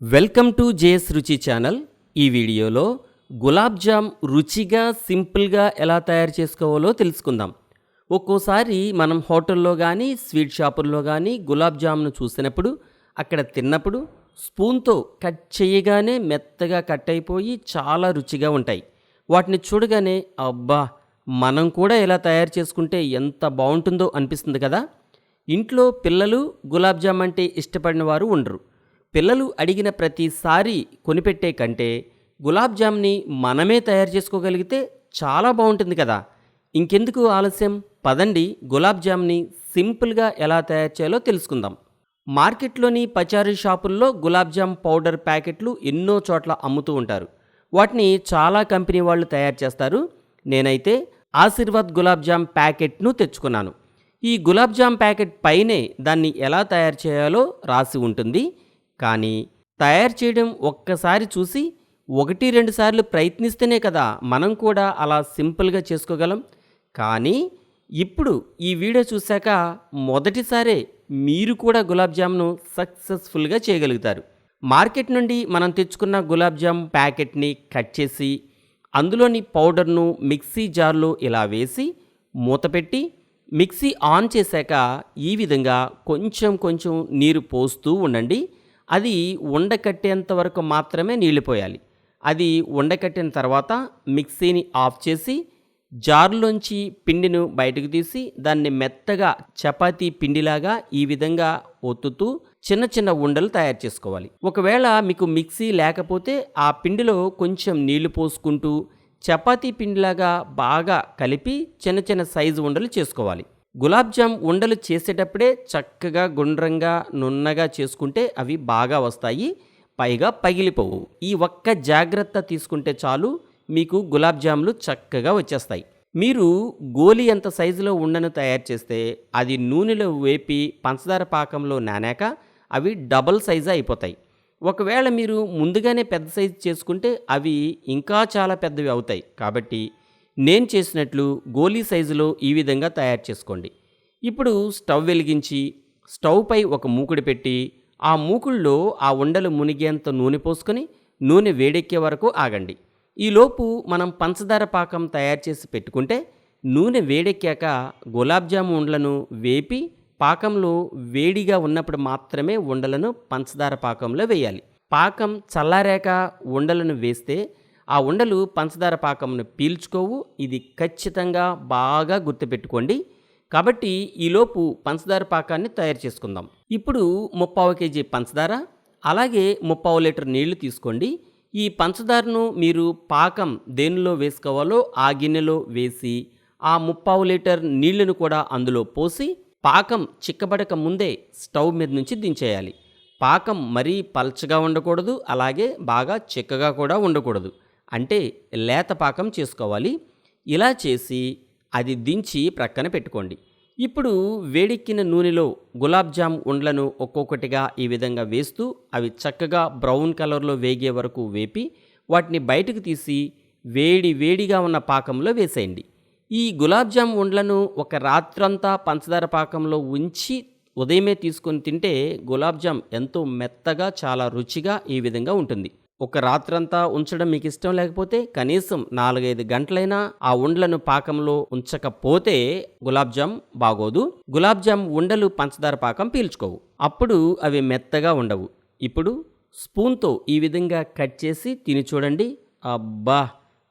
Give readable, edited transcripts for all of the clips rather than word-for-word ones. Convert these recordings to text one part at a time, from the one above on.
Welcome to JS రుచి channel. ఈ వీడియోలో గులాబ్ జామ్ రుచిగా సింపుల్గా ఎలా తయారు చేసుకోవాలో తెలుసుకుందాం. ఒక్కోసారి మనం హోటల్లో కానీ స్వీట్ షాపుల్లో కానీ గులాబ్ జామ్ను చూసినప్పుడు అక్కడ తిన్నప్పుడు స్పూన్తో కట్ చేయగానే మెత్తగా కట్ అయిపోయి చాలా రుచిగా ఉంటాయి. వాటిని చూడగానే అబ్బా, మనం కూడా ఎలా తయారు చేసుకుంటే ఎంత బాగుంటుందో అనిపిస్తుంది కదా. ఇంట్లో పిల్లలు గులాబ్ జామ్ అంటే ఇష్టపడిన వారు ఉండరు. పిల్లలు అడిగిన ప్రతిసారి కొనిపెట్టే కంటే గులాబ్ జామ్ని మనమే తయారు చేసుకోగలిగితే చాలా బాగుంటుంది కదా. ఇంకెందుకు ఆలస్యం, పదండి గులాబ్ జామ్ని సింపుల్గా ఎలా తయారు చేయాలో తెలుసుకుందాం. మార్కెట్లోని పచారీ షాపుల్లో గులాబ్ జామ్ పౌడర్ ప్యాకెట్లు ఎన్నో చోట్ల అమ్ముతూ ఉంటారు. వాటిని చాలా కంపెనీ వాళ్ళు తయారు చేస్తారు. నేనైతే ఆశీర్వాద్ గులాబ్ జామ్ ప్యాకెట్ను తెచ్చుకున్నాను. ఈ గులాబ్ జామ్ ప్యాకెట్ పైనే దాన్ని ఎలా తయారు చేయాలో రాసి ఉంటుంది. కానీ తయారు చేయడం ఒక్కసారి చూసి 1-2 సార్లు ప్రయత్నిస్తేనే కదా మనం కూడా అలా సింపుల్గా చేసుకోగలం. కానీ ఇప్పుడు ఈ వీడియో చూశాక మొదటిసారే మీరు కూడా గులాబ్ జామ్ను సక్సెస్ఫుల్గా చేయగలుగుతారు. మార్కెట్ నుండి మనం తెచ్చుకున్న గులాబ్ జామ్ ప్యాకెట్ని కట్ చేసి అందులోని పౌడర్ను మిక్సీ జార్లో ఇలా వేసి మూతపెట్టి మిక్సీ ఆన్ చేశాక ఈ విధంగా కొంచెం కొంచెం నీరు పోస్తూ ఉండండి. అది ఉండకట్టేంత వరకు మాత్రమే నీళ్లు పోయాలి. అది ఉండకట్టిన తర్వాత మిక్సీని ఆఫ్ చేసి జార్లోంచి పిండిని బయటకు తీసి దాన్ని మెత్తగా చపాతీ పిండిలాగా ఈ విధంగా ఒత్తుతూ చిన్న చిన్న ఉండలు తయారు చేసుకోవాలి. ఒకవేళ మీకు మిక్సీ లేకపోతే ఆ పిండిలో కొంచెం నీళ్లు పోసుకుంటూ చపాతీ పిండిలాగా బాగా కలిపి చిన్న చిన్న సైజు ఉండలు చేసుకోవాలి. గులాబ్ జామ్ ఉండలు చేసేటప్పుడే చక్కగా గుండ్రంగా నున్నగా చేసుకుంటే అవి బాగా వస్తాయి, పైగా పగిలిపోవు. ఈ ఒక్క జాగ్రత్త తీసుకుంటే చాలు, మీకు గులాబ్ జాములు చక్కగా వచ్చేస్తాయి. మీరు గోలీ ఎంత సైజులో ఉండను తయారు చేస్తే అది నూనెలో వేపి పంచదార పాకంలో నానాక అవి డబల్ సైజు అయిపోతాయి. ఒకవేళ మీరు ముందుగానే పెద్ద సైజు చేసుకుంటే అవి ఇంకా చాలా పెద్దవి అవుతాయి. కాబట్టి నేను చేసినట్లు గోలీ సైజులో ఈ విధంగా తయారు చేసుకోండి. ఇప్పుడు స్టవ్ వెలిగించి స్టవ్ పై ఒక మూకుడు పెట్టి ఆ మూకుళ్ళలో ఆ ఉండలు మునిగేంత నూనె పోసుకొని నూనె వేడెక్కే వరకు ఆగండి. ఈలోపు మనం పంచదార పాకం తయారు చేసి పెట్టుకుంటే నూనె వేడెక్కాక గులాబ్ జాము ఉండలను వేపి పాకంలో వేడిగా ఉన్నప్పుడు మాత్రమే ఉండలను పంచదార పాకంలో వేయాలి. పాకం చల్లారాక ఉండలను వేస్తే ఆ ఉండలు పంచదార పాకంను పీల్చుకోవు. ఇది ఖచ్చితంగా బాగా గుర్తుపెట్టుకోండి. కాబట్టి ఈలోపు పంచదార పాకాన్ని తయారు చేసుకుందాం. ఇప్పుడు 3/4 కేజీ పంచదార, అలాగే 3/4 లీటర్ నీళ్లు తీసుకోండి. ఈ పంచదారను మీరు పాకం దేనిలో వేసుకోవాలో ఆ గిన్నెలో వేసి ఆ 3/4 లీటర్ నీళ్లను కూడా అందులో పోసి పాకం చిక్కబడక ముందే స్టవ్ మీద నుంచి దించేయాలి. పాకం మరీ పల్చగా ఉండకూడదు, అలాగే బాగా చిక్కగా కూడా ఉండకూడదు. అంటే లేత పాకం చేసుకోవాలి. ఇలా చేసి అది దించి ప్రక్కన పెట్టుకోండి. ఇప్పుడు వేడెక్కిన నూనెలో గులాబ్ జామ్ ఉండలను ఒక్కొక్కటిగా ఈ విధంగా వేస్తూ అవి చక్కగా బ్రౌన్ కలర్లో వేగే వరకు వేపి వాటిని బయటకు తీసి వేడిగా ఉన్న పాకంలో వేసేయండి. ఈ గులాబ్ జామ్ ఉండలను ఒక రాత్రంతా పంచదార పాకంలో ఉంచి ఉదయమే తీసుకొని తింటే గులాబ్ జామ్ ఎంతో మెత్తగా చాలా రుచిగా ఈ విధంగా ఉంటుంది. ఒక రాత్రంతా ఉంచడం మీకు ఇష్టం లేకపోతే కనీసం 4-5 గంటలైనా ఆ ఉండలను పాకంలో ఉంచకపోతే గులాబ్ జామ్ బాగోదు. గులాబ్ జామ్ ఉండలు పంచదార పాకం పీల్చుకోవు, అప్పుడు అవి మెత్తగా ఉండవు. ఇప్పుడు స్పూన్తో ఈ విధంగా కట్ చేసి తిని చూడండి. అబ్బా,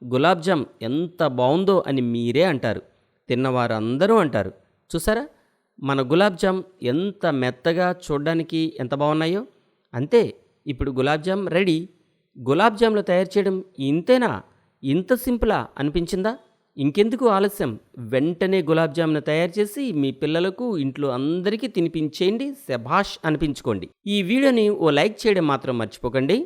గులాబ్ జామ్ ఎంత బాగుందో అని మీరే అంటారు, తిన్నవారు అందరూ అంటారు. చూసారా మన గులాబ్ జామ్ ఎంత మెత్తగా చూడడానికి ఎంత బాగున్నాయో. అంతే, ఇప్పుడు గులాబ్ జామ్ రెడీ. గులాబ్ జామ్లు తయారు చేయడం ఇంతేనా, ఇంత సింపులా అనిపించిందా? ఇంకెందుకు ఆలస్యం, వెంటనే గులాబ్ జామ్ను తయారు చేసి మీ పిల్లలకు ఇంట్లో అందరికీ తినిపించేయండి, శభాష్ అనిపించుకోండి. ఈ వీడియోని ఓ లైక్ చేయడం మాత్రం మర్చిపోకండి.